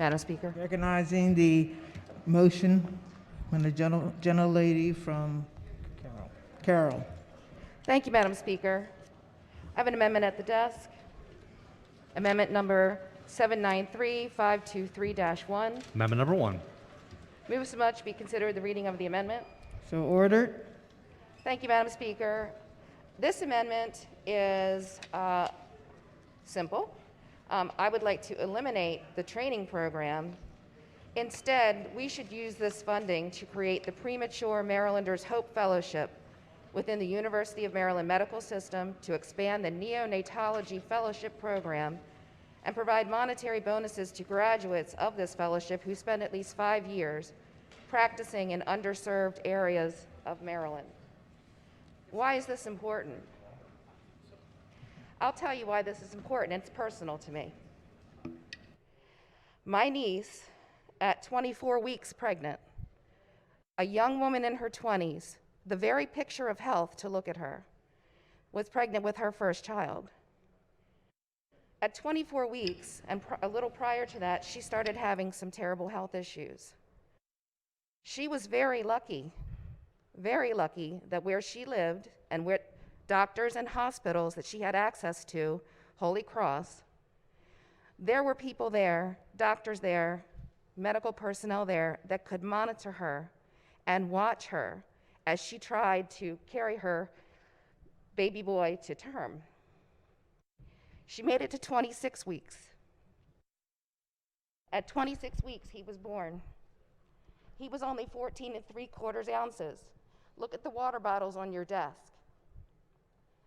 Madam Speaker. Recognizing the motion from the gentlelady from Carroll. Thank you, Madam Speaker. I have an amendment at the desk. Amendment number 793523-1. Amendment number 1. Move so much be considered the reading of the amendment. So ordered. Thank you, Madam Speaker. This amendment is simple. I would like to eliminate the training program. Instead, we should use this funding to create the Premature Marylanders Hope Fellowship within the University of Maryland Medical System to expand the Neonatology Fellowship Program and provide monetary bonuses to graduates of this fellowship who spend at least 5 years practicing in underserved areas of Maryland. Why is this important? I'll tell you why this is important. It's personal to me. My niece, at 24 weeks pregnant, a young woman in her 20s, the very picture of health to look at her, was pregnant with her first child. At 24 weeks, and a little prior to that, she started having some terrible health issues. She was very lucky that where she lived and where doctors and hospitals that she had access to, Holy Cross, there were people there, doctors there, medical personnel there that could monitor her and watch her as she tried to carry her baby boy to term. She made it to 26 weeks. At 26 weeks, he was born. He was only 14 3/4 ounces. Look at the water bottles on your desk.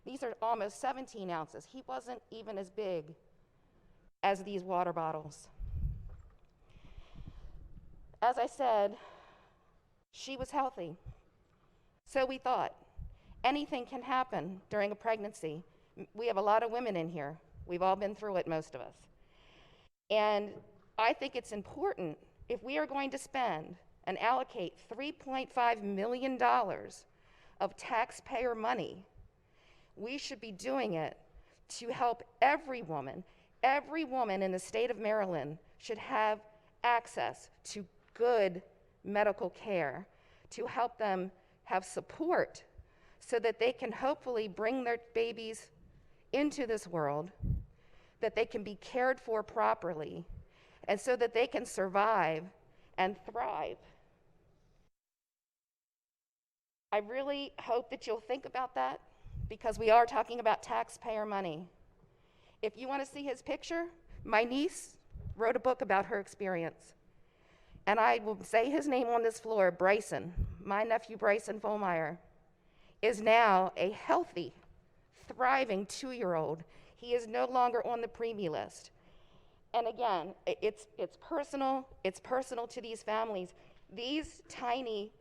These are almost 17 ounces. He wasn't even as big as these water bottles. As I said, she was healthy. So we thought, anything can happen during a pregnancy. We have a lot of women in here. We've all been through it, most of us. And I think it's important, if we are going to spend and allocate $3.5 million of taxpayer money, we should be doing it to help every woman. Every woman in the state of Maryland should have access to good medical care, to help them have support so that they can hopefully bring their babies into this world, that they can be cared for properly, and so that they can survive and thrive. I really hope that you'll think about that, because we are talking about taxpayer money. If you want to see his picture, my niece wrote a book about her experience. And I will say his name on this floor, Bryson. My nephew, Bryson Follmeyer, is now a healthy, thriving 2-year-old. He is no longer on the preemie list. And again, it's personal to these families. These tiny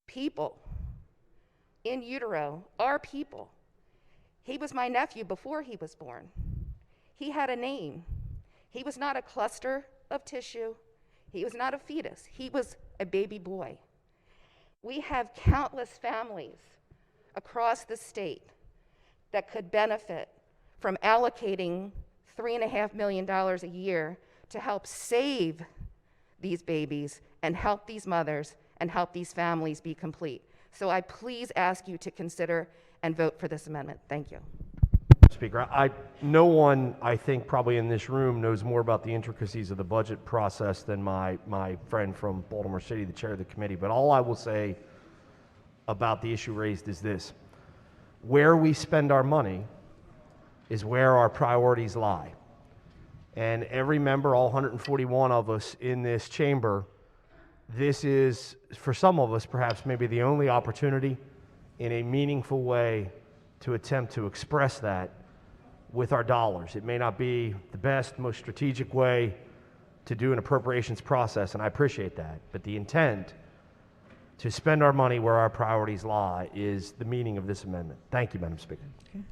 people in utero are people. He was my nephew before he was born. He had a name. He was not a cluster of tissue. He was not a fetus. He was a baby boy. We have countless families across the state that could benefit from allocating $3.5 million a year to help save these babies and help these mothers and help these families be complete. So I please ask you to consider and vote for this amendment. Thank you. Speaker, no one, I think, probably in this room knows more about the intricacies of the budget process than my friend from Baltimore City, the chair of the committee. But all I will say about the issue raised is this: where we spend our money is where our priorities lie. And every member, all 141 of us in this chamber, this is, for some of us, perhaps maybe the only opportunity in a meaningful way to attempt to express that with our dollars. It may not be the best, most strategic way to do an appropriations process, and I appreciate that, but the intent to spend our money where our priorities lie is the meaning of this amendment. Thank you, Madam Speaker. Okay.